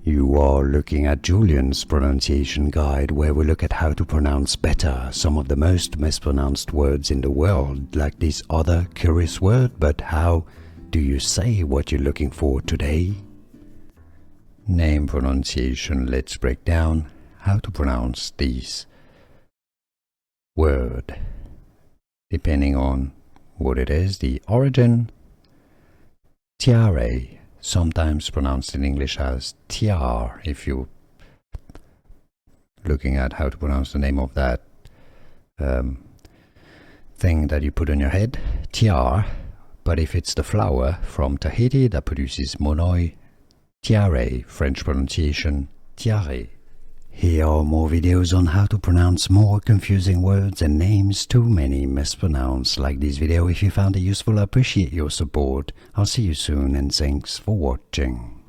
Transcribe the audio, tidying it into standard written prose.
You are looking at Julian's pronunciation guide, where we look at how to pronounce better some of the most mispronounced words in the world, like this other curious word. But how do you say what you're looking for today? Name pronunciation. Let's break down how to pronounce this word, depending on what it is, the origin. Tiare, sometimes pronounced in English as tiare, if you're looking at how to pronounce the name of that thing that you put on your head, tiare. But if it's the flower from Tahiti that produces monoi, tiare, French pronunciation, tiare. Here are more videos on how to pronounce more confusing words and names too many mispronounced. Like this video if you found it useful. I appreciate your support. I'll see you soon and thanks for watching.